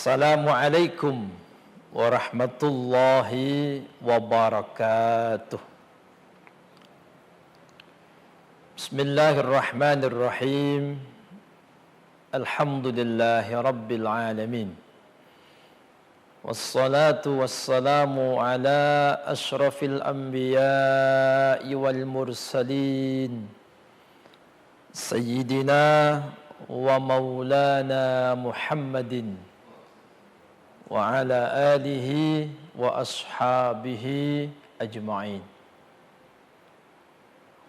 Assalamualaikum warahmatullahi wabarakatuh. Bismillahirrahmanirrahim. Alhamdulillahi rabbil alamin. Wassalatu wassalamu ala ashrafil anbiya'i wal mursalin Sayyidina wa maulana Muhammadin wa ala alihi wa ashabihi ajma'in.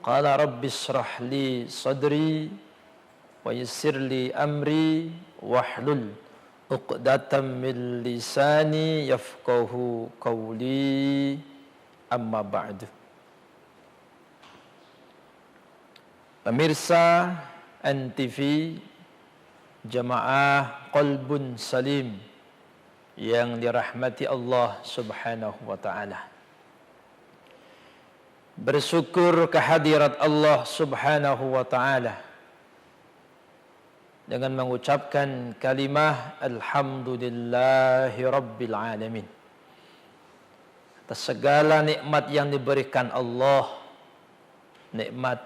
Qala rabbi shrah li sadri wa yassir li amri wahlul 'uqdatam min lisani yafqahu qawli, amma ba'du. Pemirsa NTV Jamaah Qalbun Salim yang dirahmati Allah Subhanahu wa ta'ala, bersyukur kehadirat Allah Subhanahu wa ta'ala dengan mengucapkan kalimah Alhamdulillahi Rabbil Alamin atas segala nikmat yang diberikan Allah, nikmat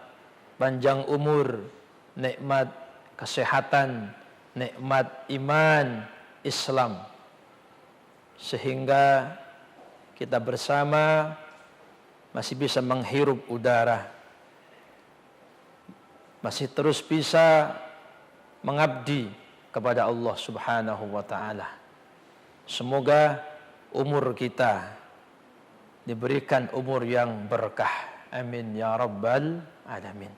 panjang umur, nikmat kesehatan, nikmat iman Islam, sehingga kita bersama masih bisa menghirup udara, masih terus bisa mengabdi kepada Allah Subhanahu wa ta'ala. Semoga umur kita diberikan umur yang berkah. Amin ya rabbal alamin.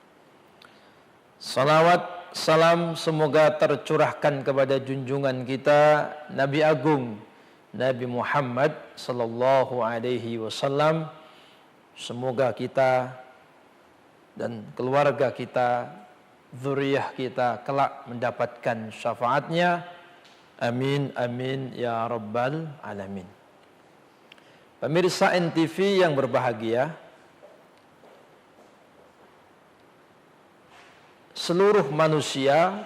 Salawat salam semoga tercurahkan kepada junjungan kita Nabi Agung Nabi Muhammad sallallahu alaihi wasallam. Semoga kita dan keluarga kita, zuriyah kita kelak mendapatkan syafaatnya. Amin amin ya rabbal alamin. Pemirsa NTV yang berbahagia, seluruh manusia,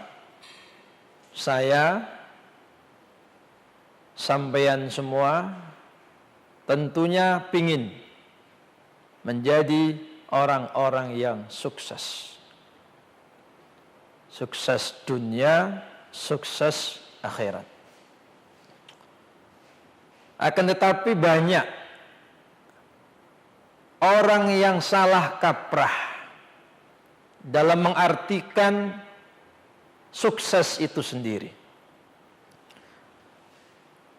saya, sampeyan semua tentunya pingin menjadi orang-orang yang sukses. Sukses dunia, sukses akhirat. Akan tetapi banyak orang yang salah kaprah dalam mengartikan sukses itu sendiri.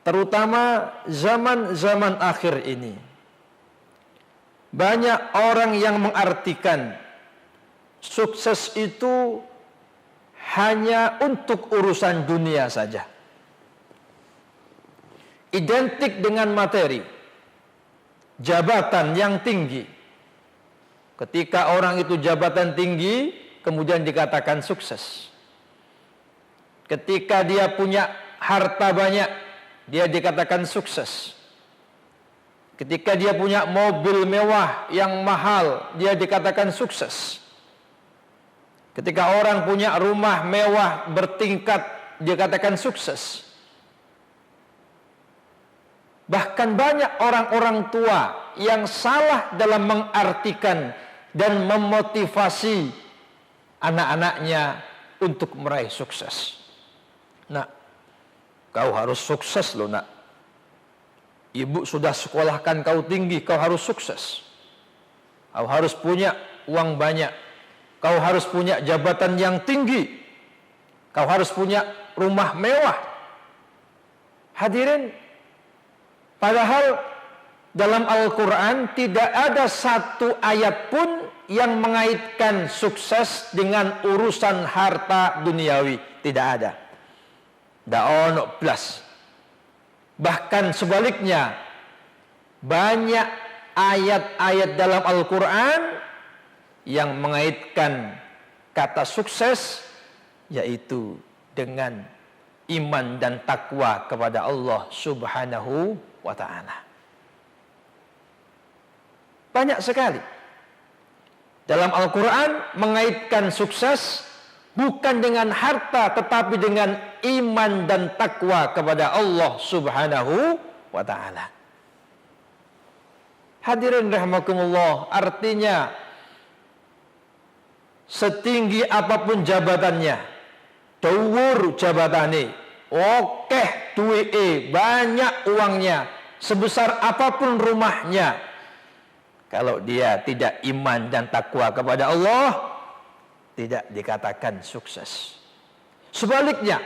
Terutama zaman-zaman akhir ini, banyak orang yang mengartikan sukses itu hanya untuk urusan dunia saja, identik dengan materi, jabatan yang tinggi. Ketika orang itu jabatan tinggi, kemudian dikatakan sukses. Ketika dia punya harta banyak, dia dikatakan sukses. Ketika dia punya mobil mewah yang mahal, dia dikatakan sukses. Ketika orang punya rumah mewah bertingkat, dia katakan sukses. Bahkan banyak orang-orang tua yang salah dalam mengartikan dan memotivasi anak-anaknya untuk meraih sukses. Nak, kau harus sukses loh nak. Ibu sudah sekolahkan kau tinggi, kau harus sukses. Kau harus punya uang banyak. Kau harus punya jabatan yang tinggi. Kau harus punya rumah mewah. Hadirin, padahal dalam Al-Quran tidak ada satu ayat pun yang mengaitkan sukses dengan urusan harta duniawi. Tidak ada. Da'onok plus. Bahkan sebaliknya, banyak ayat-ayat dalam Al-Quran yang mengaitkan kata sukses, yaitu dengan iman dan takwa kepada Allah Subhanahu wa ta'ala. Banyak sekali dalam Al-Quran mengaitkan sukses bukan dengan harta, tetapi dengan iman dan takwa kepada Allah Subhanahu wa ta'ala. Hadirin rahimakumullah, artinya setinggi apapun jabatannya, dhuwur jabatane, okeh duwike, banyak uangnya, sebesar apapun rumahnya, kalau dia tidak iman dan takwa kepada Allah, tidak dikatakan sukses. Sebaliknya,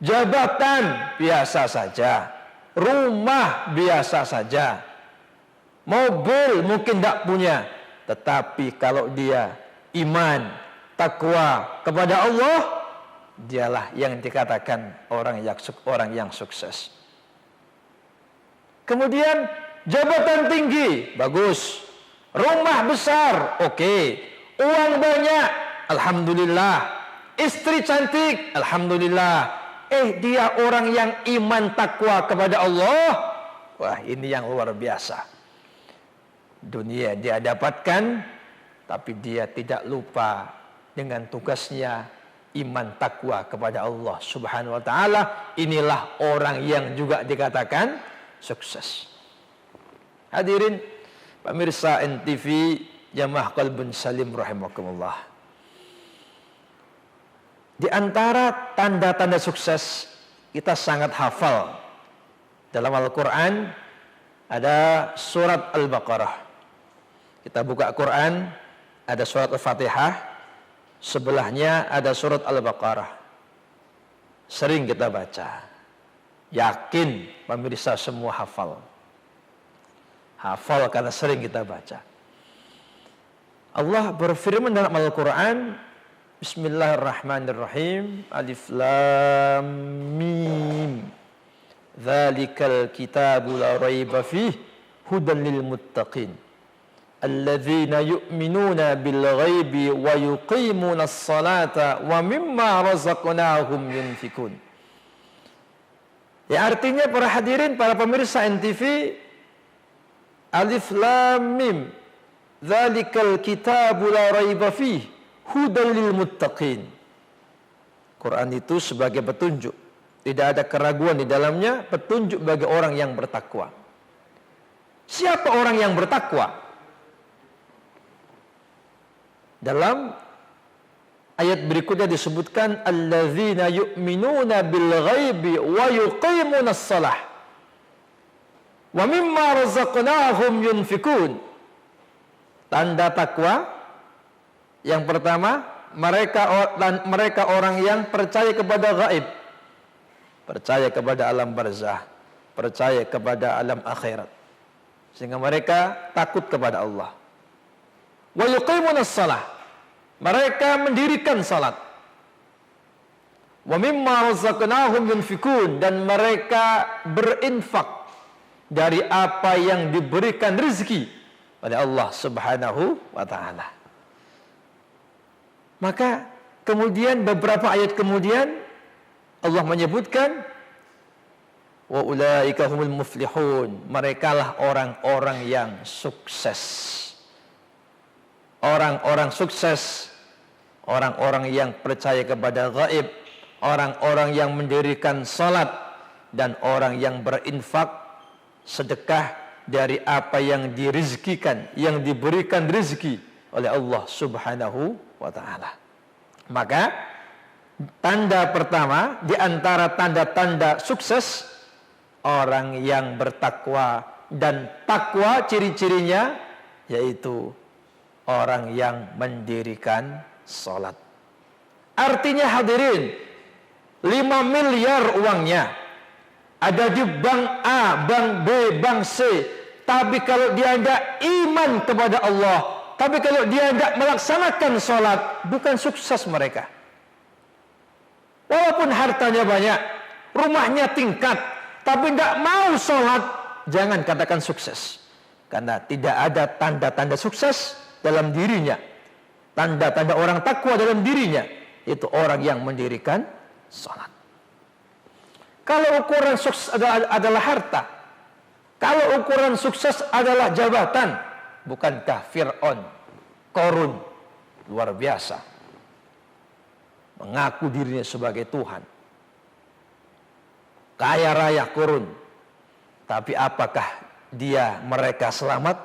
jabatan biasa saja, rumah biasa saja, mobil mungkin tidak punya, tetapi kalau dia iman, takwa kepada Allah, dialah yang dikatakan orang yang sukses. Kemudian jabatan tinggi, bagus. Rumah besar, oke. Uang banyak, alhamdulillah. Istri cantik, alhamdulillah. Dia orang yang iman takwa kepada Allah. Wah, ini yang luar biasa. Dunia dia dapatkan, tapi dia tidak lupa dengan tugasnya iman takwa kepada Allah Subhanahu wa ta'ala. Inilah orang yang juga dikatakan sukses. Hadirin pemirsa NTV Jamaah Qalbun Salim rahimakumullah. Di antara tanda-tanda sukses kita sangat hafal. Dalam Al-Quran ada surat Al-Baqarah. Kita buka Quran, ada surat Al-Fatihah, sebelahnya ada surat Al-Baqarah. Sering kita baca. Yakin pemirsa semua hafal. Hafal karena sering kita baca. Allah berfirman dalam Al-Quran, Bismillahirrahmanirrahim, Alif Lam Mim, Dzalikal kitabu la raiba fih, hudan lil muttaqin, alladzina yu'minuna bil ghaibi wa yuqimuna as-salata wa mimma razaqnahum yunfikun. Ya, artinya para hadirin, para pemirsa NTV, Alif Lam Mim, Dzalikal kitabu la raiba fih, hudan lil muttaqin. Quran itu sebagai petunjuk, tidak ada keraguan di dalamnya, petunjuk bagi orang yang bertakwa. Siapa orang yang bertakwa? Dalam ayat berikutnya disebutkan alladzina yu'minuna bil ghaibi wa yuqimuna as-salah wa mimma razaqnahum yunfikun. Tanda takwa yang pertama, mereka orang yang percaya kepada gaib, percaya kepada alam barzah, percaya kepada alam akhirat, sehingga mereka takut kepada Allah. Wa yuqimunas shalah, mereka mendirikan salat. Wa mimma razaqnahum yunfikun, dan mereka berinfak dari apa yang diberikan rezeki oleh Allah Subhanahu wa ta'ala. Maka kemudian beberapa ayat kemudian Allah menyebutkan wa ulaika humul muflihun, merekalah orang-orang yang sukses. Orang-orang sukses, orang-orang yang percaya kepada gaib, orang-orang yang mendirikan salat, dan orang yang berinfak sedekah dari apa yang dirizkikan, yang diberikan rezeki oleh Allah Subhanahu wa ta'ala. Maka tanda pertama di antara tanda-tanda sukses, orang yang bertakwa, dan takwa ciri-cirinya yaitu orang yang mendirikan salat. Artinya hadirin, 5 miliar uangnya ada di bank A, bank B, bank C, tapi kalau dia tidak iman kepada Allah, tapi kalau dia tidak melaksanakan salat, bukan sukses mereka. Walaupun hartanya banyak, rumahnya tingkat, tapi tidak mau salat, jangan katakan sukses. Karena tidak ada tanda-tanda sukses dalam dirinya, tanda-tanda orang takwa dalam dirinya, itu orang yang mendirikan salat. Kalau ukuran sukses adalah harta, kalau ukuran sukses adalah jabatan, bukankah Fir'aun, Qarun luar biasa? mengaku dirinya sebagai Tuhan. Kaya raya kurun. Tapi apakah mereka selamat?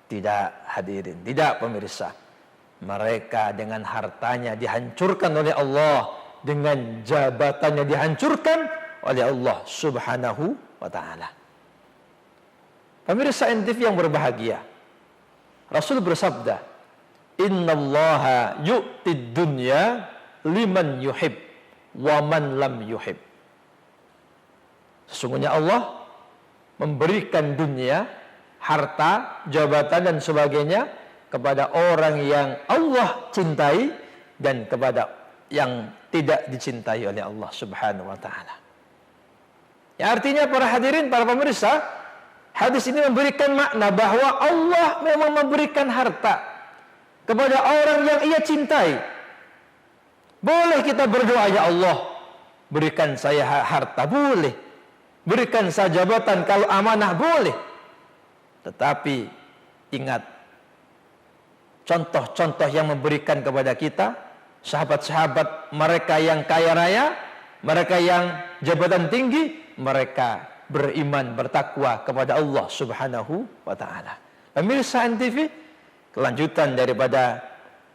Tidak, hadirin, tidak pemirsa. Mereka dengan hartanya dihancurkan oleh Allah, dengan jabatannya dihancurkan oleh Allah Subhanahu wa ta'ala. Pemirsa NTV yang berbahagia, Rasul bersabda, "Innallaha yu'tid dunya liman yuhib wa man lam yuhib." Sesungguhnya Allah memberikan dunia, harta, jabatan dan sebagainya kepada orang yang Allah cintai dan kepada yang tidak dicintai oleh Allah Subhanahu wa ta'ala. Ya, artinya para hadirin, para pemirsa, hadis ini memberikan makna bahwa Allah memang memberikan harta kepada orang yang ia cintai. Boleh kita berdoa, ya Allah, berikan saya harta, boleh. Berikan saya jabatan, kalau amanah, boleh. Tetapi ingat, contoh-contoh yang memberikan kepada kita, sahabat-sahabat mereka yang kaya raya, mereka yang jabatan tinggi, mereka beriman, bertakwa kepada Allah Subhanahu wa ta'ala. Pemirsa NTV, kelanjutan daripada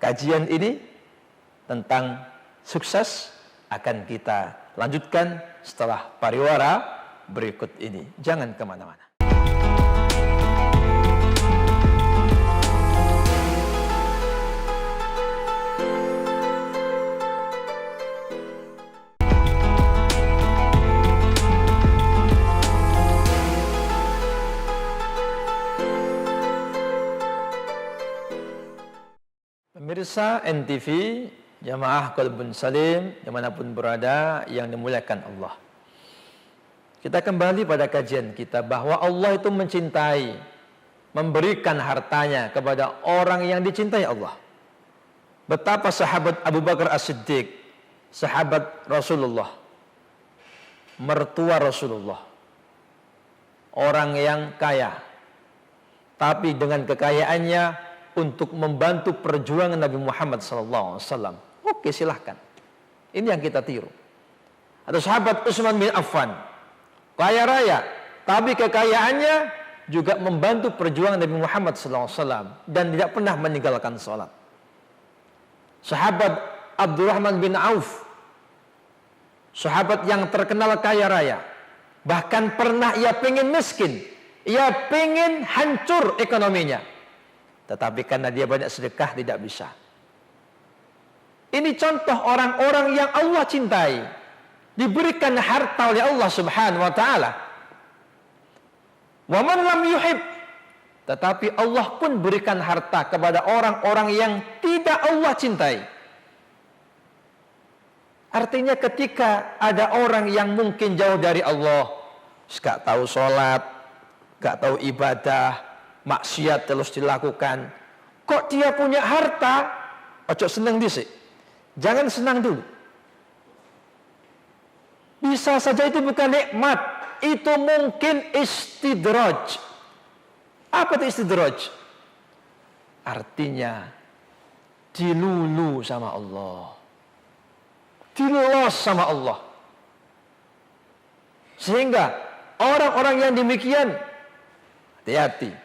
kajian ini tentang sukses akan kita lanjutkan setelah pariwara berikut ini. Jangan kemana-mana. Pemirsa NTV, jamaah Qalbun Salim, dimanapun berada yang dimuliakan Allah. Kita kembali pada kajian kita bahwa Allah itu mencintai, memberikan hartanya kepada orang yang dicintai Allah. Betapa sahabat Abu Bakar As-Siddiq, sahabat Rasulullah, mertua Rasulullah, orang yang kaya, tapi dengan kekayaannya untuk membantu perjuangan Nabi Muhammad SAW. Oke, silahkan. Ini yang kita tiru. Ada sahabat Utsman bin Affan, kaya raya, tapi kekayaannya juga membantu perjuangan Nabi Muhammad SAW dan tidak pernah meninggalkan sholat. Sahabat Abdurrahman bin Auf, sahabat yang terkenal kaya raya, bahkan pernah ia pengen miskin, ia pengen hancur ekonominya. Tetapi karena dia banyak sedekah tidak bisa. Ini contoh orang-orang yang Allah cintai, diberikan harta oleh Allah Subhanahu wa ta'ala. Wa man lam yuhib, tetapi Allah pun berikan harta kepada orang-orang yang tidak Allah cintai. Artinya ketika ada orang yang mungkin jauh dari Allah, gak tahu sholat, gak tahu ibadah, maksiat terus dilakukan, kok dia punya harta, ojo senang disik, jangan senang dulu. Bisa saja itu bukan nikmat, itu mungkin istidraj. Apa itu istidraj? Artinya dilulu sama Allah, dilos sama Allah. Sehingga orang-orang yang demikian, hati-hati.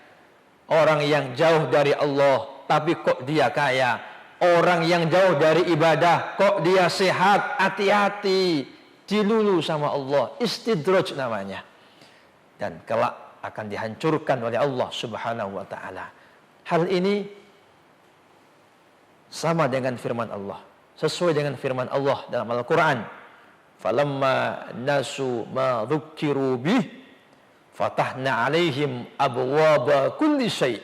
Orang yang jauh dari Allah, tapi kok dia kaya. Orang yang jauh dari ibadah, kok dia sehat. Hati-hati, dilulu sama Allah. Istidraj namanya. Dan kelak akan dihancurkan oleh Allah Subhanahu wa ta'ala. Hal ini sama dengan firman Allah, sesuai dengan firman Allah dalam Al-Quran. Falamma nasu ma dzukkiru bih fatahna alaihim abwaba kulli syai'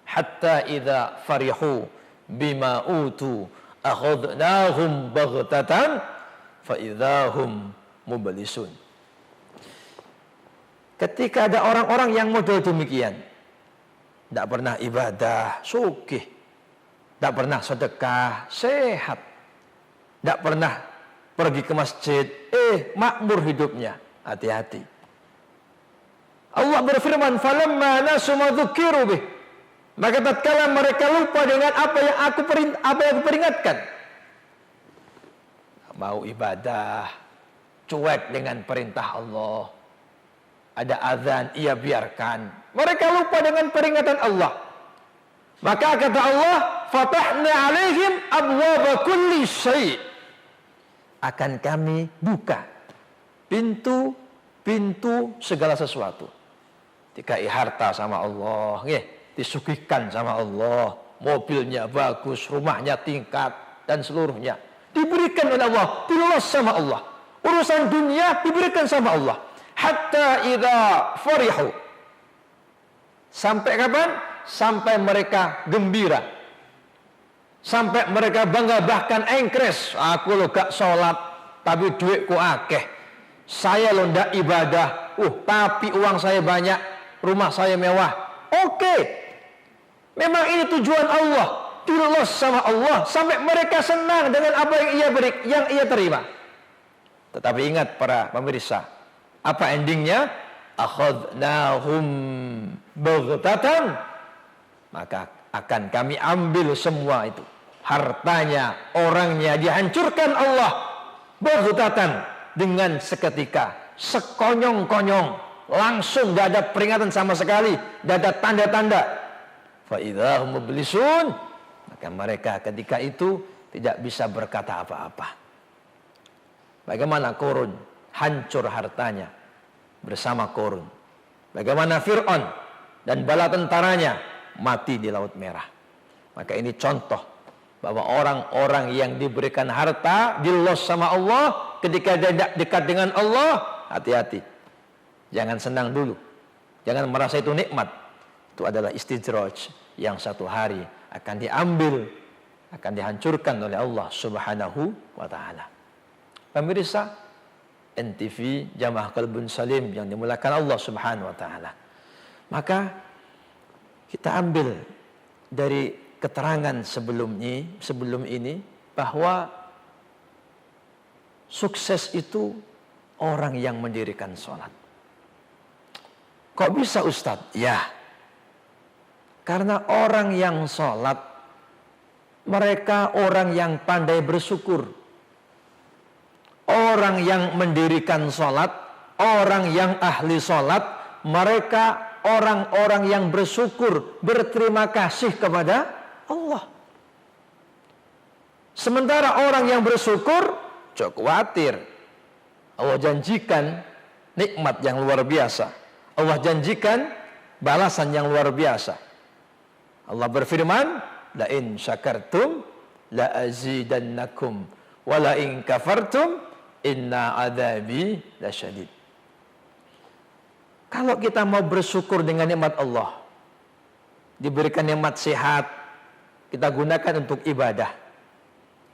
hatta idza farihu bima utu akhadnahum baghtatan fa idzahum mublisun. Ketika ada orang-orang yang model demikian, tidak pernah ibadah, sugih, tidak pernah sedekah, sehat, tidak pernah pergi ke masjid, makmur hidupnya, hati-hati. Allah berfirman, falamma nasu ma dzukiru bih, maka tatkala mereka lupa dengan apa yang aku peringatkan, mau ibadah, cuek dengan perintah Allah. Ada azan, ia biarkan. Mereka lupa dengan peringatan Allah. Maka kata Allah, fatahna alaihim abwaba kulli syai'. Akan kami buka pintu segala sesuatu. Dikai harta sama Allah, disuguhkan sama Allah, mobilnya bagus, rumahnya tingkat, dan seluruhnya diberikan oleh Allah, diluas sama Allah. Urusan dunia diberikan sama Allah. Hatta idza farihu. Sampai kapan? Sampai mereka gembira. Sampai mereka bangga, bahkan engkres. Aku lo gak sholat, tapi duitku akeh. Saya lo ndak ibadah, tapi uang saya banyak, rumah saya mewah. Oke. Memang ini tujuan Allah. Diluas sama Allah. Sampai mereka senang dengan apa yang ia terima. Tetapi ingat para pemirsa, apa endingnya? Akhadnahum baghtatan. Maka akan kami ambil semua itu. Hartanya, orangnya dihancurkan Allah baghtatan, dengan seketika, sekonyong-konyong, langsung gak ada peringatan sama sekali, gak ada tanda-tanda. Fa idzahum mublisun. Maka mereka ketika itu tidak bisa berkata apa-apa. Bagaimana Korun hancur hartanya bersama Korun. Bagaimana Fir'aun dan bala tentaranya mati di Laut Merah. Maka ini contoh bahwa orang-orang yang diberikan harta dilos sama Allah, ketika dia dekat dengan Allah, hati-hati. Jangan senang dulu. Jangan merasa itu nikmat. Itu adalah istidraj yang satu hari akan diambil, akan dihancurkan oleh Allah Subhanahu wa ta'ala. Pemirsa NTV Jamaah Qalbun Salim yang dimulakan Allah Subhanahu wa ta'ala. Maka kita ambil dari keterangan sebelum ini bahwa sukses itu orang yang mendirikan sholat. Kok bisa Ustadz? Ya, karena orang yang sholat, mereka orang yang pandai bersyukur. Orang yang mendirikan sholat, orang yang ahli sholat, mereka orang-orang yang bersyukur, berterima kasih kepada Allah. Sementara orang yang bersyukur, jangan khawatir. Allah janjikan nikmat yang luar biasa. Allah janjikan balasan yang luar biasa. Allah berfirman, la in syakartum la azidannakum wa la in kafartum inna adzabi lasyadid. Kalau kita mau bersyukur dengan nikmat Allah, diberikan nikmat sehat, kita gunakan untuk ibadah.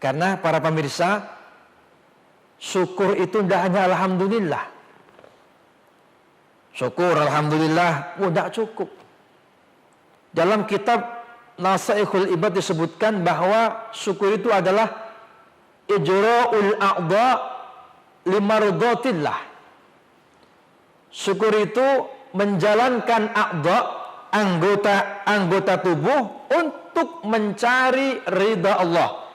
Karena para pemirsa, syukur itu tidak hanya alhamdulillah. Syukur alhamdulillah, tidak cukup. Dalam kitab Nasaikhul Ibad disebutkan bahwa syukur itu adalah ijra'ul a'dha limardatillah. Syukur itu menjalankan a'dha, anggota tubuh untuk mencari ridha Allah,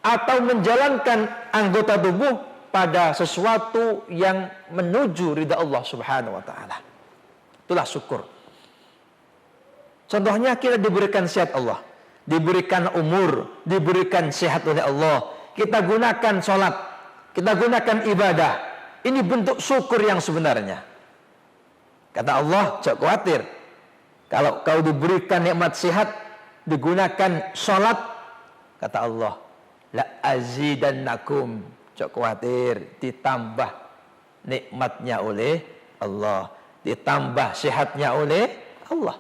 atau menjalankan anggota tubuh pada sesuatu yang menuju ridha Allah Subhanahu wa ta'ala. Itulah syukur. Contohnya kita diberikan sehat Allah, diberikan umur, diberikan sehat oleh Allah. Kita gunakan sholat, kita gunakan ibadah. Ini bentuk syukur yang sebenarnya. Kata Allah, jangan khawatir. Kalau kau diberikan nikmat sehat, digunakan sholat, kata Allah, la azidannakum. Jangan khawatir, ditambah nikmatnya oleh Allah, ditambah sehatnya oleh Allah.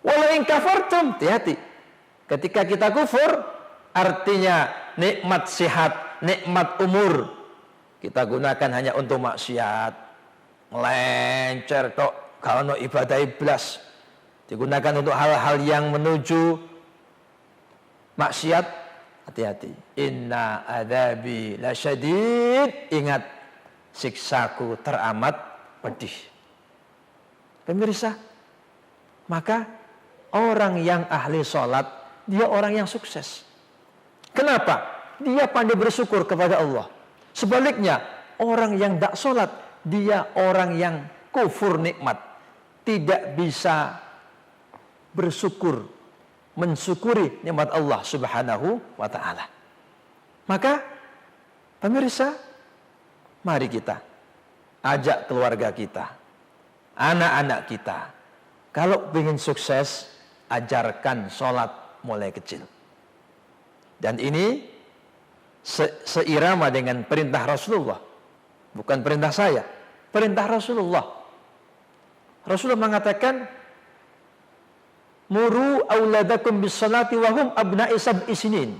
Walau in kafartum, hati-hati. Ketika kita kufur, artinya nikmat sehat, nikmat umur, kita gunakan hanya untuk maksiat, melencer tok, kalau no ibadah iblas, digunakan untuk hal-hal yang menuju maksiat, hati-hati. Inna adzabi lasyadid, ingat siksaku teramat pedih. Pemirsa, maka orang yang ahli sholat, dia orang yang sukses. Kenapa? Dia pandai bersyukur kepada Allah. Sebaliknya, orang yang tidak sholat, dia orang yang kufur nikmat. Tidak bisa bersyukur, mensyukuri nikmat Allah Subhanahu wa ta'ala. Maka, pemirsa, mari kita ajak keluarga kita, anak-anak kita. Kalau ingin sukses, ajarkan sholat mulai kecil. Dan ini seirama dengan perintah Rasulullah. Bukan perintah saya, perintah Rasulullah. Rasulullah mengatakan, muru auladakum bis salati wa hum abna'i sab'i sinin.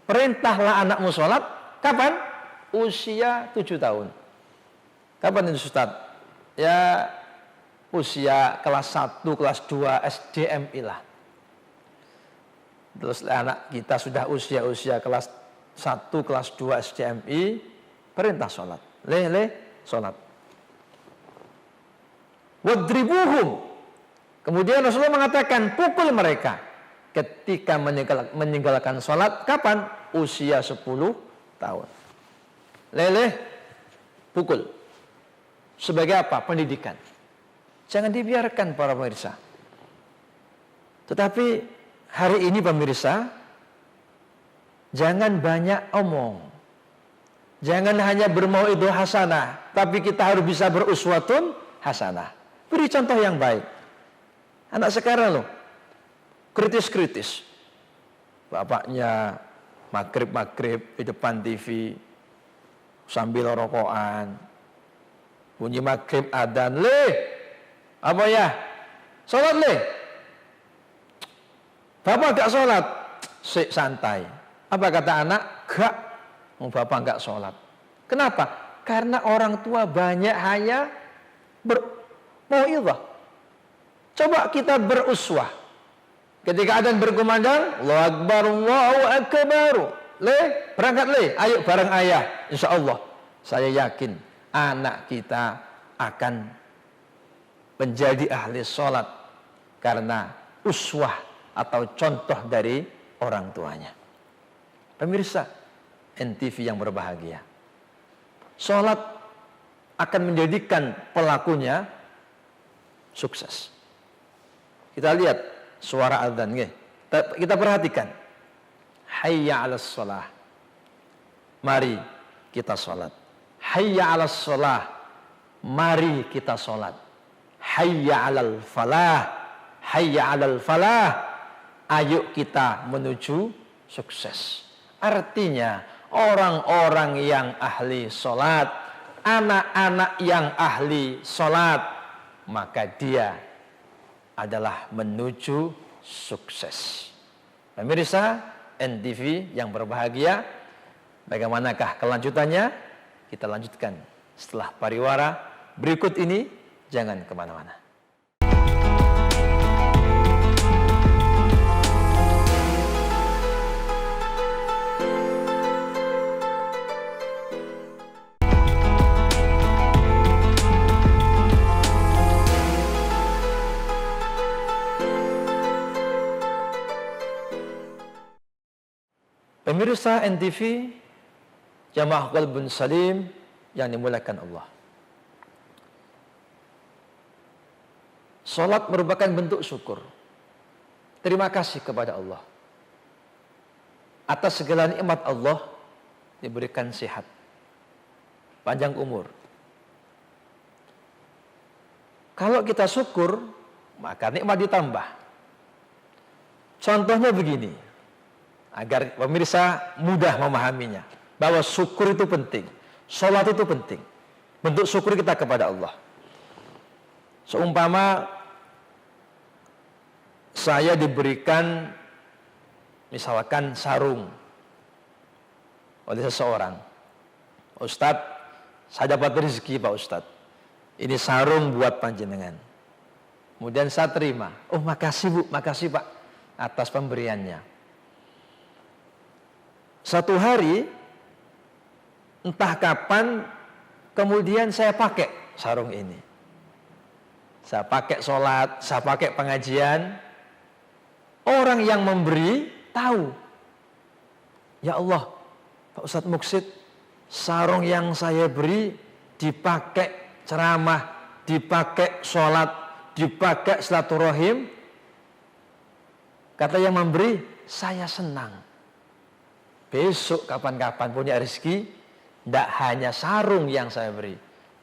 Perintahlah anakmu sholat. Kapan? Usia 7 tahun. Kapan itu Ustaz? Ya usia kelas 1, kelas 2, SDMI lah. Terus anak kita sudah usia kelas 1, kelas 2, SDMI, perintah sholat. Sholat. Wadribuhum. Kemudian Rasulullah mengatakan, pukul mereka. Ketika meninggalkan sholat, kapan? Usia 10 tahun. Pukul. Sebagai apa? Pendidikan. Jangan dibiarkan para pemirsa. Tetapi hari ini pemirsa, jangan banyak omong. Jangan hanya bermau'idhah hasanah, tapi kita harus bisa beruswatun hasanah. Beri contoh yang baik. Anak sekarang loh, kritis-kritis. Bapaknya maghrib di depan TV sambil rokokan. Bunyi maghrib adzan, apa ya? Sholat Bapak gak sholat, santai. Apa kata anak? Gak, bapak gak sholat. Kenapa? Karena orang tua banyak hanya bermau'idhah. Coba kita beruswah. Ketika adzan berkumandang, Allahu Akbar, Allahu Akbar. Berangkat ayo bareng ayah. Insya Allah, saya yakin anak kita akan menjadi ahli sholat karena uswah atau contoh dari orang tuanya. Pemirsa NTV yang berbahagia, sholat akan menjadikan pelakunya sukses. Kita lihat suara adzan, kita perhatikan. Hayya 'alas shalah. Mari kita sholat. Hayya 'alas shalah. Mari kita sholat. Hayya 'alal falah. Hayya 'alal falah. Ayo kita menuju sukses. Artinya orang-orang yang ahli sholat, anak-anak yang ahli sholat, maka dia adalah menuju sukses. Pemirsa NTV yang berbahagia, bagaimanakah kelanjutannya? Kita lanjutkan setelah pariwara berikut ini. Jangan kemana-mana. Pemirsa NTV Jamaah Qalbun Salim yang dimuliakan Allah. Salat merupakan bentuk syukur. Terima kasih kepada Allah atas segala nikmat Allah, diberikan sehat, panjang umur. Kalau kita syukur, maka nikmat ditambah. Contohnya begini, agar pemirsa mudah memahaminya, bahwa syukur itu penting, sholat itu penting, bentuk syukur kita kepada Allah. Seumpama saya diberikan misalkan sarung oleh seseorang, Ustadz, saya dapat rezeki Pak Ustadz, ini sarung buat panjenengan. Kemudian saya terima, oh makasih Bu, makasih Pak atas pemberiannya. Satu hari, entah kapan, kemudian saya pakai sarung ini. Saya pakai sholat, saya pakai pengajian. Orang yang memberi tahu. Ya Allah, Pak Ustadz Muksid, sarung yang saya beri dipakai ceramah, dipakai sholat, dipakai silaturahim. Kata yang memberi, saya senang. Besok kapan-kapan punya rezeki, tidak hanya sarung yang saya beri,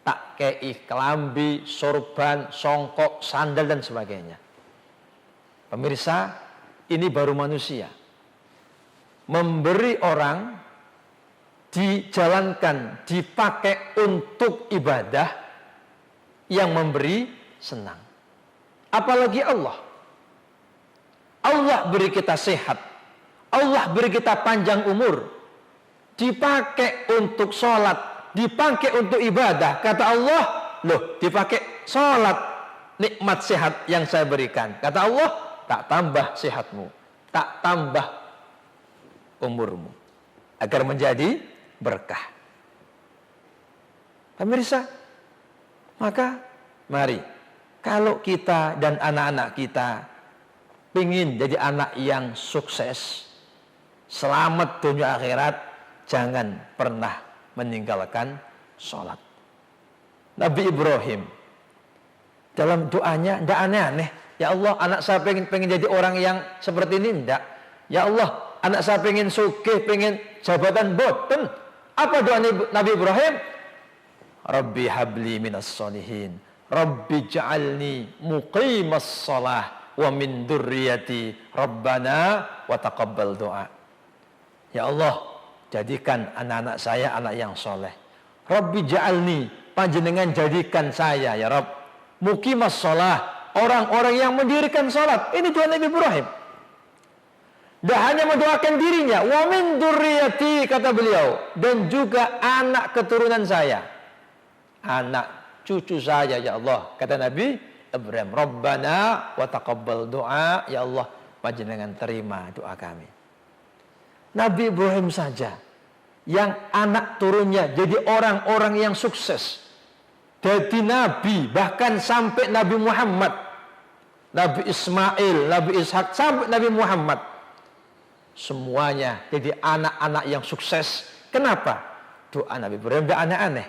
tak kei kelambi, sorban, songkok, sandal dan sebagainya. Pemirsa, ini baru manusia. Memberi orang dijalankan, dipakai untuk ibadah, yang memberi senang. Apalagi Allah. Allah beri kita sehat, Allah beri kita panjang umur, dipakai untuk sholat, dipakai untuk ibadah. Kata Allah, loh dipakai sholat, nikmat sehat yang saya berikan. Kata Allah, tak tambah sehatmu, tak tambah umurmu, agar menjadi berkah. Pemirsa, maka mari, kalau kita dan anak-anak kita ingin jadi anak yang sukses, selamat dunia akhirat, jangan pernah meninggalkan sholat. Nabi Ibrahim dalam doanya tidak aneh-aneh. Ya Allah, anak saya pengen jadi orang yang seperti ini, tidak. Ya Allah, anak saya pengen sugih, pengen jabatan, boten. Apa doa Nabi Ibrahim? Rabbi habli minas sholihin, Rabbi ja'alni muqimas sholah, wa min dzurriyyati Rabbana wa taqabbal doa. Ya Allah, jadikan anak-anak saya anak yang soleh. Rabbi ja'alni, panjenengan jadikan saya ya Rabb muqimas sholah, orang-orang yang mendirikan sholat. Ini doa Nabi Ibrahim. Dan hanya mendoakan dirinya, wa min dzurriyyati, kata beliau, dan juga anak keturunan saya, anak cucu saya ya Allah. Kata Nabi Ibrahim, Rabbana wa taqabbal doa, ya Allah panjenengan terima doa kami. Nabi Ibrahim saja yang anak turunnya jadi orang-orang yang sukses, jadi nabi, bahkan sampai Nabi Muhammad, Nabi Ismail, Nabi Ishak, sampai Nabi Muhammad, semuanya jadi anak-anak yang sukses. Kenapa? Doa Nabi Ibrahim tidak aneh-aneh.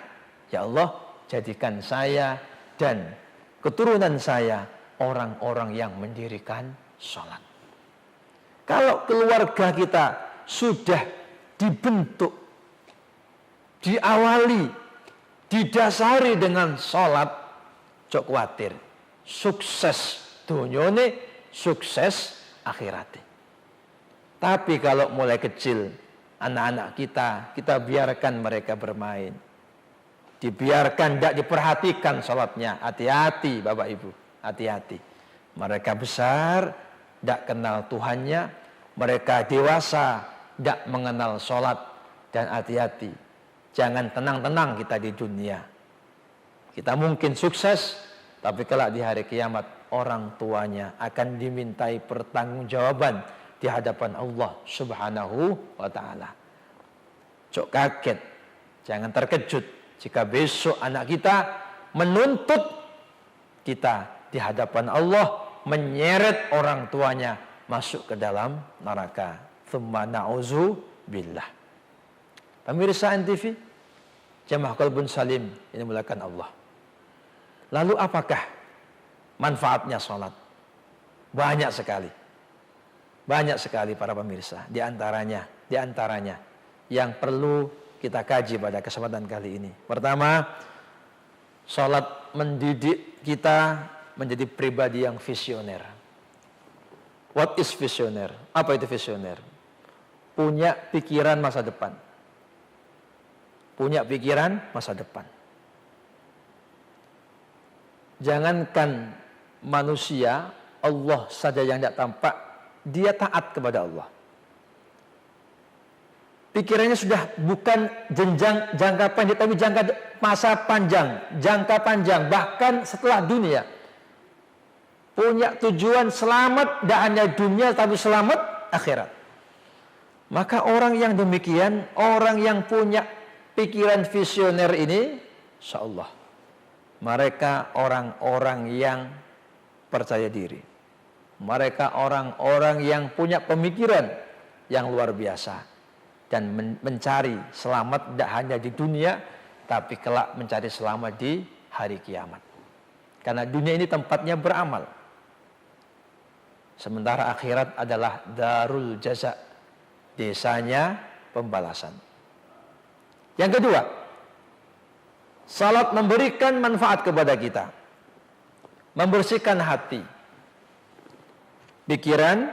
Ya Allah, jadikan saya dan keturunan saya orang-orang yang mendirikan sholat. Kalau keluarga kita sudah dibentuk, diawali, didasari dengan sholat, cok khawatir sukses dunyane, sukses akhiratnya. Tapi kalau mulai kecil, anak-anak kita biarkan mereka bermain, dibiarkan, tidak diperhatikan sholatnya, hati-hati Bapak Ibu, hati-hati. Mereka besar, tidak kenal Tuhannya, mereka dewasa, tidak mengenal sholat, dan hati-hati. Jangan tenang-tenang kita di dunia. Kita mungkin sukses, tapi kelak di hari kiamat, orang tuanya akan dimintai pertanggungjawaban di hadapan Allah Subhanahu wa ta'ala. Cok kaget, jangan terkejut jika besok anak kita menuntut kita di hadapan Allah, menyeret orang tuanya masuk ke dalam neraka. Tsumma na'udzu billah. Pemirsa NTV, Jamaah Qalbun Salim ini mulakan Allah. Lalu apakah manfaatnya sholat? Banyak sekali. Banyak sekali para pemirsa. Di antaranya yang perlu kita kaji pada kesempatan kali ini. Pertama, sholat mendidik kita menjadi pribadi yang visioner. What is visioner? Apa itu visioner? Punya pikiran masa depan. Punya pikiran masa depan. Jangankan manusia, Allah saja yang tidak tampak, dia taat kepada Allah. Pikirannya sudah bukan jenjang jangka pendek, tapi jangka masa panjang, jangka panjang, bahkan setelah dunia. Punya tujuan selamat, tidak hanya dunia, tapi selamat akhirat. Maka orang yang demikian, orang yang punya pikiran visioner ini, insyaallah mereka orang-orang yang percaya diri. Mereka orang-orang yang punya pemikiran yang luar biasa. dan mencari selamat tidak hanya di dunia, tapi kelak mencari selamat di hari kiamat. Karena dunia ini tempatnya beramal, sementara akhirat adalah darul jaza, desanya pembalasan. Yang kedua, salat memberikan manfaat kepada kita, membersihkan hati, pikiran.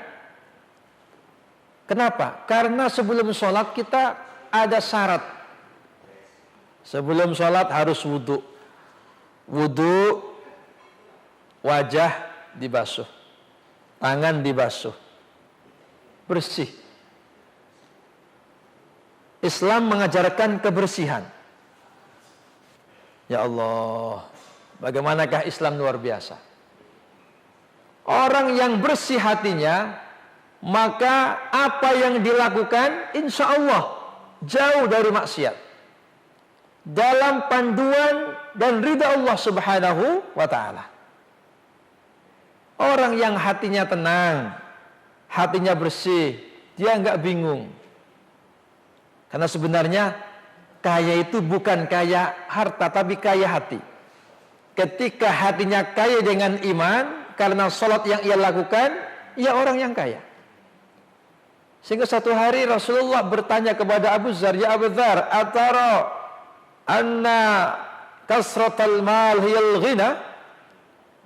Kenapa? Karena sebelum sholat kita ada syarat. Sebelum sholat harus wudu. Wudu, wajah dibasuh, tangan dibasuh, bersih. Islam mengajarkan kebersihan. Ya Allah, bagaimanakah Islam luar biasa. Orang yang bersih hatinya, maka apa yang dilakukan insya Allah jauh dari maksiat, dalam panduan dan ridha Allah Subhanahu wa ta'ala. Orang yang hatinya tenang, hatinya bersih, dia enggak bingung. Karena sebenarnya kaya itu bukan kaya harta, tapi kaya hati. Ketika hatinya kaya dengan iman, karena sholat yang ia lakukan, ia orang yang kaya. Sehingga satu hari Rasulullah bertanya kepada Abu Dzar, "Ya Abu Dzar, atara anna kasratal mal hiyal ghina?"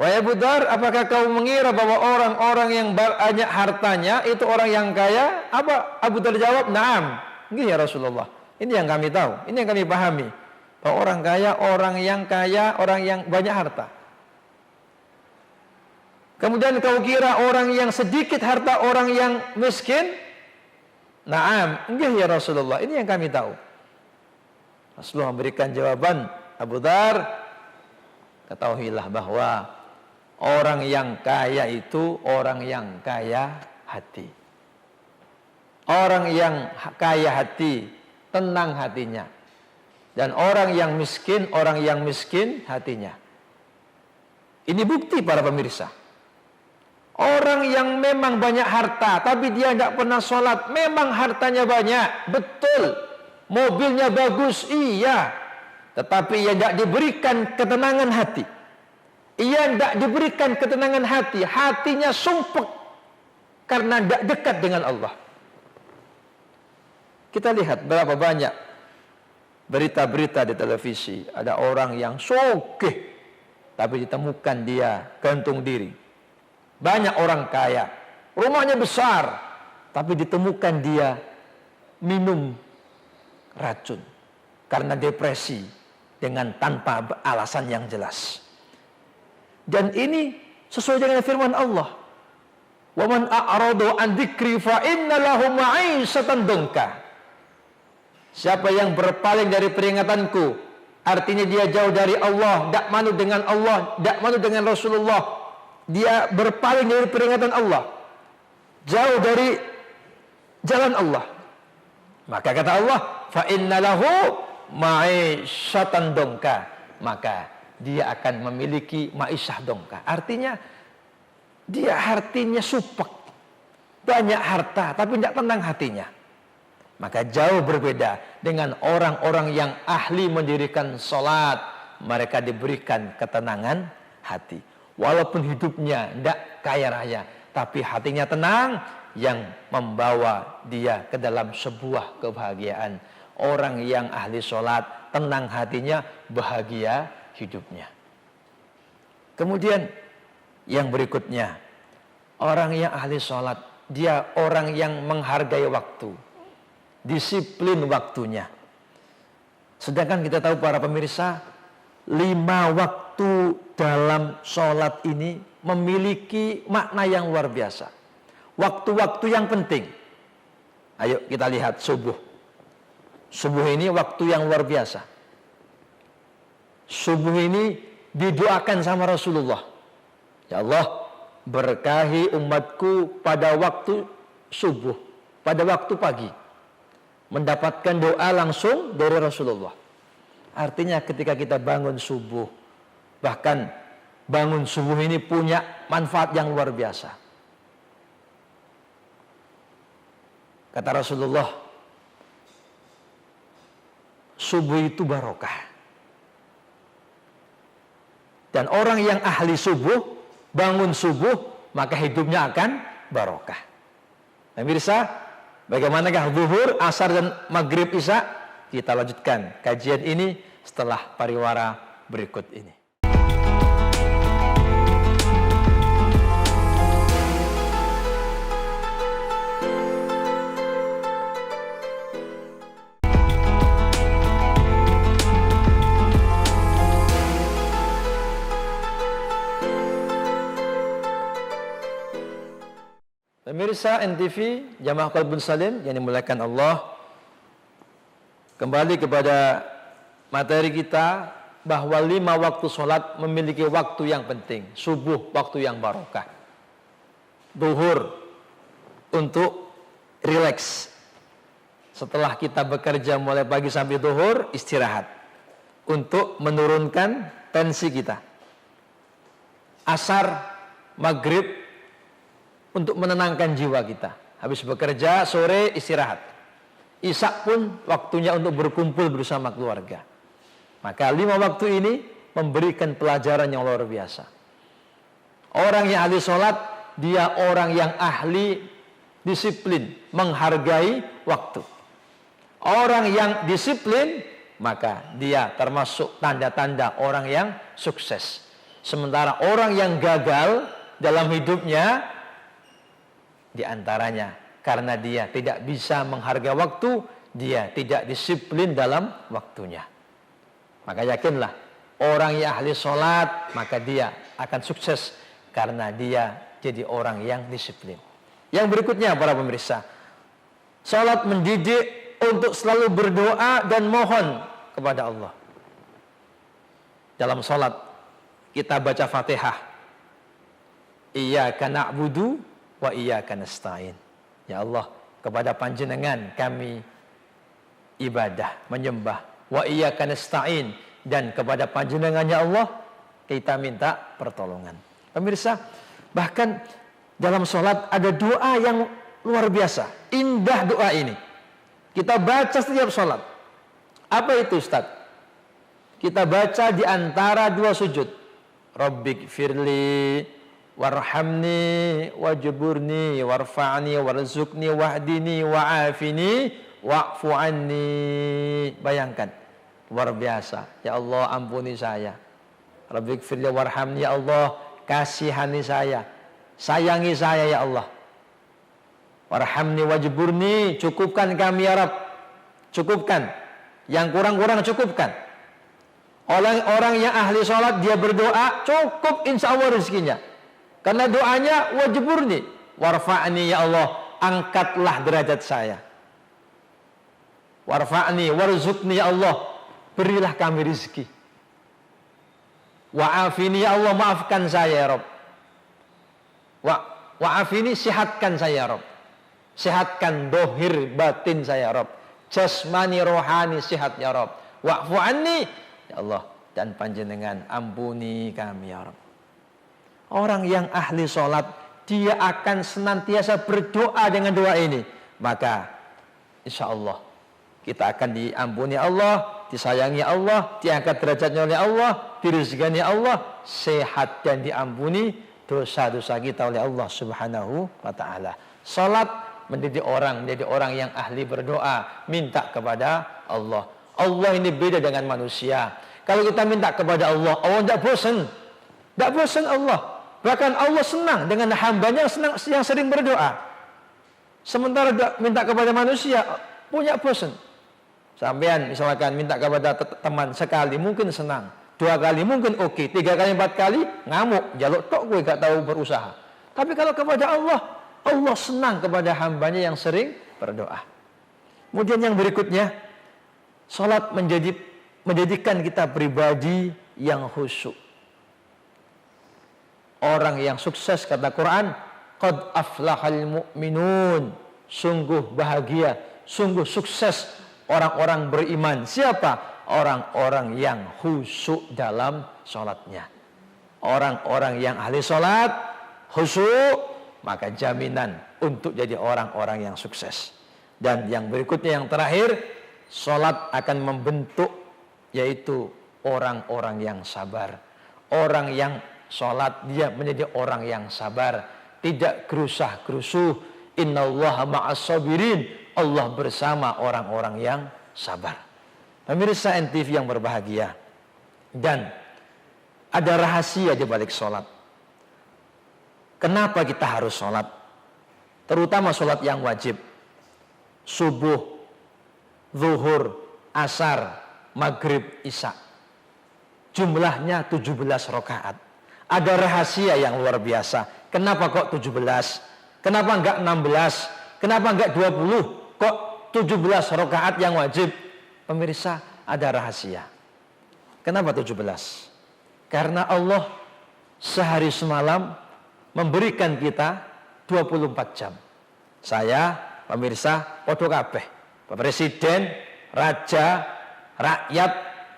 Wahai Abu Dzar, apakah kau mengira bahwa orang-orang yang banyak hartanya itu orang yang kaya? Apa Abu Dzar jawab? "Na'am." Nggih ya Rasulullah. Ini yang kami tahu, ini yang kami pahami. Bahwa orang kaya, orang yang banyak harta. Kemudian kau kira orang yang sedikit harta, orang yang miskin? Naam, nggih ya Rasulullah. Ini yang kami tahu. Rasulullah memberikan jawaban, Abu Dzar, ketahuilah bahwa orang yang kaya itu orang yang kaya hati. Orang yang kaya hati, tenang hatinya. Dan orang yang miskin hatinya. Ini bukti para pemirsa. Orang yang memang banyak harta, tapi dia tidak pernah sholat, memang hartanya banyak, betul. Mobilnya bagus, iya. Tetapi ia tidak diberikan ketenangan hati. Ia tidak diberikan ketenangan hati. Hatinya sumpek karena tidak dekat dengan Allah. Kita lihat berapa banyak berita-berita di televisi. Ada orang yang sogeh, tapi ditemukan dia gantung diri. Banyak orang kaya, rumahnya besar, tapi ditemukan dia minum racun karena depresi dengan tanpa alasan yang jelas. Dan ini sesuai dengan firman Allah. Wa man a'radu an dzikri fa inna lahu ma'isatan dongka. Siapa yang berpaling dari peringatanku, artinya dia jauh dari Allah, tidak malu dengan Allah, tidak malu dengan Rasulullah. Dia berpaling dari peringatan Allah, jauh dari jalan Allah. Maka kata Allah, fa inna lahu ma'isyatan dongka. Maka dia akan memiliki ma'isyah dongka. Artinya dia hatinya supek, banyak harta, tapi tidak tenang hatinya. Maka jauh berbeda dengan orang-orang yang ahli mendirikan sholat. Mereka diberikan ketenangan hati. Walaupun hidupnya tidak kaya raya, tapi hatinya tenang, yang membawa dia ke dalam sebuah kebahagiaan. Orang yang ahli sholat, tenang hatinya, bahagia hidupnya. Kemudian yang berikutnya, orang yang ahli sholat, dia orang yang menghargai waktu, disiplin waktunya. Sedangkan kita tahu para pemirsa, 5 waktu dalam sholat ini memiliki makna yang luar biasa. Waktu-waktu yang penting. Ayo kita lihat subuh. Subuh ini waktu yang luar biasa. Subuh ini didoakan sama Rasulullah. Ya Allah, berkahi umatku pada waktu subuh, pada waktu pagi. Mendapatkan doa langsung dari Rasulullah. Artinya ketika kita bangun subuh, bahkan bangun subuh ini punya manfaat yang luar biasa. Kata Rasulullah, subuh itu barokah. Dan orang yang ahli subuh, bangun subuh, maka hidupnya akan barokah. Pemirsa, bagaimanakah zuhur, asar dan maghrib isya? Kita lanjutkan kajian ini setelah pariwara berikut ini. Pemirsa NTV, Jamaah Qalbun Salim yang dimuliakan Allah, kembali kepada materi kita bahwa 5 waktu sholat memiliki waktu yang penting. Subuh waktu yang barokah, duhur untuk rileks, setelah kita bekerja mulai pagi sampai duhur istirahat untuk menurunkan tensi kita. Asar, maghrib untuk menenangkan jiwa kita. Habis bekerja, sore istirahat. Isya pun waktunya untuk berkumpul bersama keluarga. Maka 5 waktu ini memberikan pelajaran yang luar biasa. Orang yang ahli sholat, dia orang yang ahli disiplin, menghargai waktu. Orang yang disiplin, maka dia termasuk tanda-tanda orang yang sukses. Sementara orang yang gagal dalam hidupnya, di antaranya karena dia tidak bisa menghargai waktu, dia tidak disiplin dalam waktunya. Maka yakinlah, orang yang ahli sholat, maka dia akan sukses karena dia jadi orang yang disiplin. Yang berikutnya para pemirsa, sholat mendidik untuk selalu berdoa dan mohon kepada Allah. Dalam sholat kita baca Fatihah, Iyyaka na'budu wa iyyaka nasta'in. Ya Allah, kepada Panjenengan kami ibadah, menyembah. Wa iyyaka nasta'in, dan kepada Panjenengan ya Allah kita minta pertolongan. Pemirsa, bahkan dalam sholat ada doa yang luar biasa. Indah doa ini. Kita baca setiap sholat. Apa itu Ustaz? Kita baca di antara 2 sujud. Rabbik firli warhamni wajburni warfa'ni warzuqni wahdini wa'afini wa'fu anni. Bayangkan, luar biasa. Ya Allah, ampuni saya. Rabbik firli warhamni, ya Allah kasihani saya, sayangi saya ya Allah. Warhamni wajburni, cukupkan kami ya Rabb, cukupkan. Yang kurang-kurang cukupkan. Orang yang ahli sholat, dia berdoa cukup insya Allah rezekinya. Karena doanya wajburni, warfa'ni ya Allah, angkatlah derajat saya. Warfa'ni warzuqni ya Allah, berilah kami rezeki. Wa'afini ya Allah, maafkan saya ya Rabb. Wa'afini, sihatkan saya ya Rabb. Sihatkan dohir batin saya ya Rabb. Jasmani rohani sihat ya Rabb. Wa'fu anni ya Allah, dan Panjenengan ampuni kami ya Rabb. Orang yang ahli sholat, dia akan senantiasa berdoa dengan doa ini. Maka insya Allah kita akan diampuni Allah, disayangi Allah, diangkat derajatnya oleh Allah, dirizqani Allah, sehat dan diampuni dosa-dosa kita oleh Allah Subhanahu wa ta'ala. Sholat menjadi orang yang ahli berdoa, minta kepada Allah. Allah ini beda dengan manusia. Kalau kita minta kepada Allah, Allah tidak bosan. Tidak bosan Allah. Bahkan Allah senang dengan hambanya yang sering berdoa. Sementara minta kepada manusia, punya bosan. Sampean misalkan minta kepada teman sekali mungkin senang, 2 kali mungkin oke, 3 kali 4 kali ngamuk, jaluk tok gue gak tahu berusaha. Tapi kalau kepada Allah, Allah senang kepada hambanya yang sering berdoa. Kemudian yang berikutnya, sholat menjadikan kita pribadi yang khusyuk. Orang yang sukses, kata Quran, qad aflahal mu'minun, sungguh bahagia, sungguh sukses orang-orang beriman. Siapa? Orang-orang yang khusyuk dalam sholatnya. Orang-orang yang ahli sholat, khusyuk, maka jaminan untuk jadi orang-orang yang sukses. Dan yang berikutnya, yang terakhir, Salat akan membentuk yaitu orang-orang yang sabar. Orang yang salat dia menjadi orang yang sabar, tidak gerusah-gerusuh. Innallaha ma'as sabirin. Allah bersama orang-orang yang sabar. Pemirsa NTV yang berbahagia, dan ada rahasia di balik salat. Kenapa kita harus salat? Terutama salat yang wajib. Subuh, zuhur, asar, maghrib, isya. Jumlahnya 17 rakaat. Ada rahasia yang luar biasa. Kenapa kok 17? Kenapa enggak 16? Kenapa enggak 20? Kok 17 rakaat yang wajib? Pemirsa, ada rahasia. Kenapa 17? Karena Allah sehari semalam memberikan kita 24 jam. Saya, pemirsa, podo kabeh. Presiden, raja, rakyat,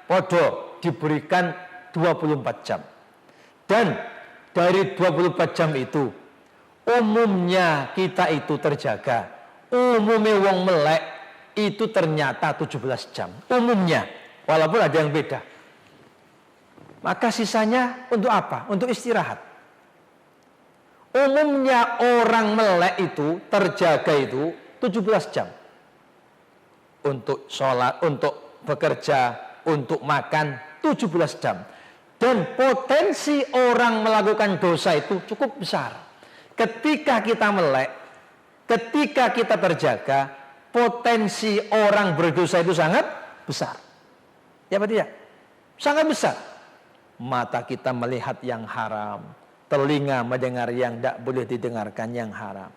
podo diberikan 24 jam. Dan dari 24 jam itu, umumnya kita itu terjaga. Umumnya wong melek itu ternyata 17 jam. Umumnya, walaupun ada yang beda. Maka sisanya untuk apa? Untuk istirahat. Umumnya orang melek itu terjaga itu 17 jam. Untuk sholat, untuk bekerja, untuk makan 17 jam. Dan potensi orang melakukan dosa itu cukup besar. Ketika kita melek, ketika kita terjaga, potensi orang berdosa itu sangat besar. Ya apa tidak? Sangat besar. Mata kita melihat yang haram, telinga mendengar yang tidak boleh didengarkan yang haram,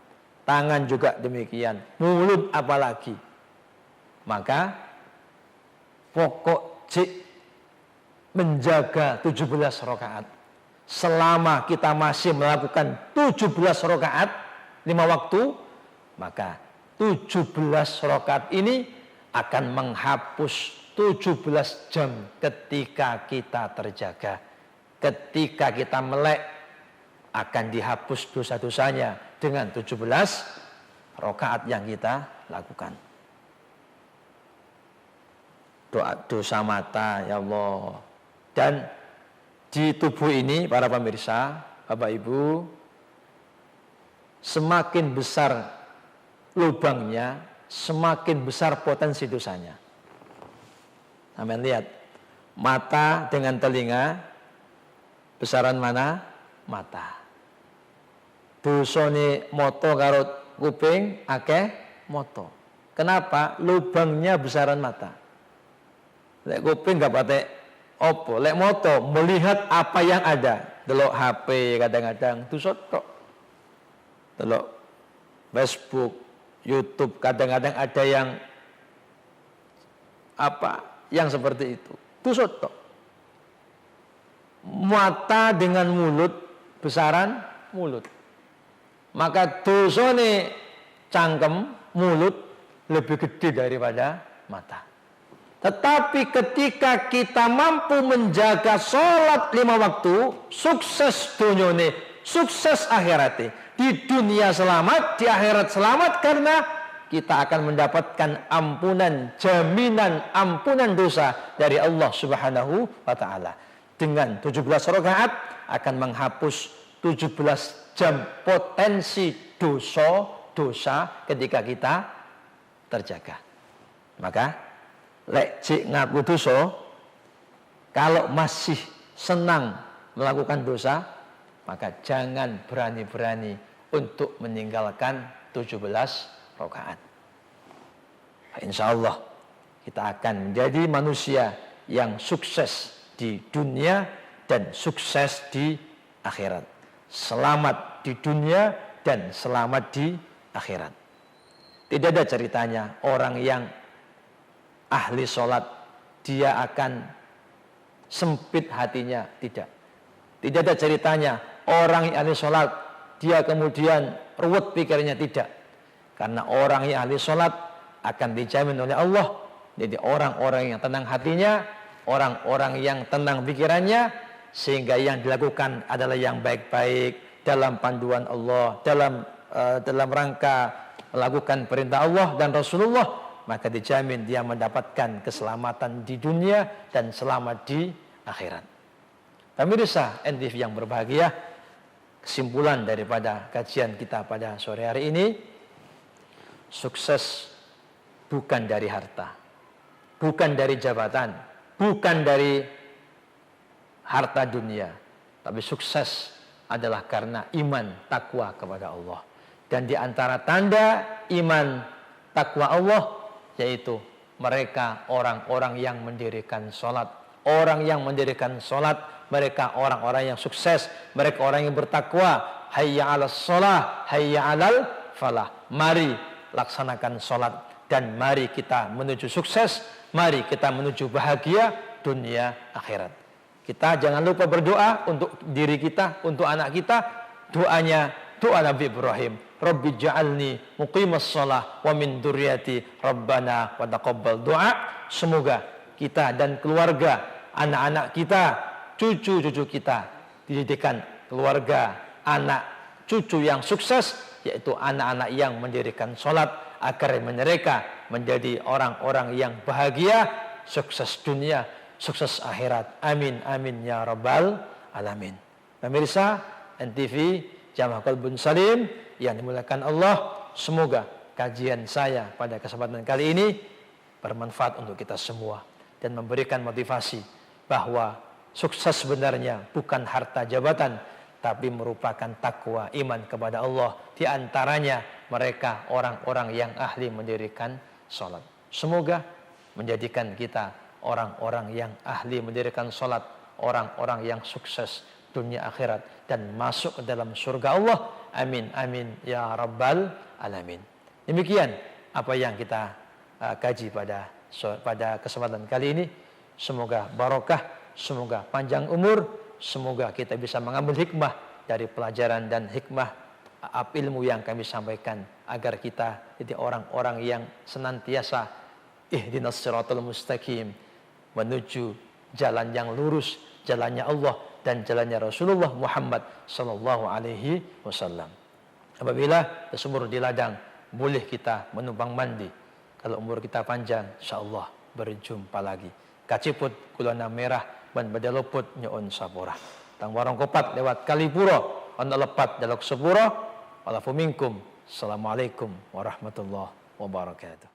tangan juga demikian, mulut apalagi. Maka pokok cik menjaga 17 rakaat. Selama kita masih melakukan 17 rakaat 5 waktu, maka 17 rakaat ini akan menghapus 17 jam ketika kita terjaga. Ketika kita melek, akan dihapus dosa-dosanya dengan 17 rakaat yang kita lakukan. Doa dosa mata, ya Allah. Dan di tubuh ini, para pemirsa, Bapak Ibu, semakin besar lubangnya, semakin besar potensi dosanya. Amin, lihat. Mata dengan telinga, besaran mana? Mata. Dosane moto karo kuping akeh moto. Kenapa? Lubangnya besaran mata. Lek kuping gak patek opo, lek moto melihat apa yang ada. Delok HP kadang-kadang dosa tok. Delok Facebook, YouTube kadang-kadang ada yang yang seperti itu. Dosa tok. Mata dengan mulut besaran mulut. Maka dosane cangkem mulut lebih gede daripada mata. Tetapi ketika kita mampu menjaga sholat 5 waktu, sukses dunyone, sukses akhirate. Di dunia selamat, di akhirat selamat, karena kita akan mendapatkan ampunan, jaminan ampunan dosa dari Allah Subhanahu wa ta'ala. Dengan 17 rakaat akan menghapus 17 jam potensi dosa ketika kita terjaga. Maka lek cik ngaku dosa, kalau masih senang melakukan dosa, maka jangan berani-berani untuk meninggalkan 17 rakaat. Insya Allah kita akan menjadi manusia yang sukses di dunia dan sukses di akhirat. Selamat di dunia dan selamat di akhirat. Tidak ada ceritanya orang yang ahli sholat dia akan sempit hatinya, tidak. Tidak ada ceritanya orang yang ahli sholat dia kemudian ruwet pikirnya, tidak. Karena orang yang ahli sholat akan dijamin oleh Allah jadi orang-orang yang tenang hatinya, orang-orang yang tenang pikirannya, sehingga yang dilakukan adalah yang baik-baik dalam panduan Allah, dalam rangka melakukan perintah Allah dan Rasulullah, maka dijamin dia mendapatkan keselamatan di dunia dan selamat di akhirat. Pemirsa NTV yang berbahagia, kesimpulan daripada kajian kita pada sore hari ini, sukses bukan dari harta, bukan dari jabatan, bukan dari harta dunia, tapi sukses adalah karena iman takwa kepada Allah. Dan di antara tanda iman takwa Allah yaitu mereka orang-orang yang mendirikan sholat. Orang yang mendirikan sholat, mereka orang-orang yang sukses, mereka orang yang bertakwa. Hayya 'alas sholah, hayya 'alal falah. Mari laksanakan sholat dan mari kita menuju sukses, mari kita menuju bahagia dunia akhirat. Kita jangan lupa berdoa untuk diri kita, untuk anak kita. Doanya doa Nabi Ibrahim, Rabbi ja'alni muqimas shalah wa min dzurriyyati Rabbana wa taqabbal du'a. Semoga kita dan keluarga, anak-anak kita, cucu-cucu kita dididikan keluarga, anak, cucu yang sukses, yaitu anak-anak yang mendirikan sholat, agar mereka menjadi orang-orang yang bahagia, sukses dunia, sukses akhirat. Amin, amin ya rabbal alamin. Pemirsa NTV Jamaah Qalbun Salim yang dimuliakan Allah, semoga kajian saya pada kesempatan kali ini bermanfaat untuk kita semua dan memberikan motivasi bahwa sukses sebenarnya bukan harta jabatan, tapi merupakan takwa iman kepada Allah. Di antaranya mereka orang-orang yang ahli mendirikan sholat. Semoga menjadikan kita orang-orang yang ahli mendirikan sholat, orang-orang yang sukses dunia akhirat dan masuk ke dalam surga Allah. Amin, amin ya rabbal alamin. Demikian apa yang kita kaji pada kesempatan kali ini. Semoga barokah, semoga panjang umur, semoga kita bisa mengambil hikmah dari pelajaran dan hikmah ilmu yang kami sampaikan, agar kita jadi orang-orang yang senantiasa ihdinas siratal mustaqim, menuju jalan yang lurus, jalannya Allah dan jalannya Rasulullah Muhammad sallallahu alaihi wasallam. Apabila tersumur di ladang, boleh kita menumpang mandi. Kalau umur kita panjang, insyaallah berjumpa lagi. Kaciput kulana merah ban badaloput nyoon sapura. Tang warong kopat lewat Kalipuro, ana lepat dalok sepuro. Walafu minkum. Assalamualaikum warahmatullahi wabarakatuh.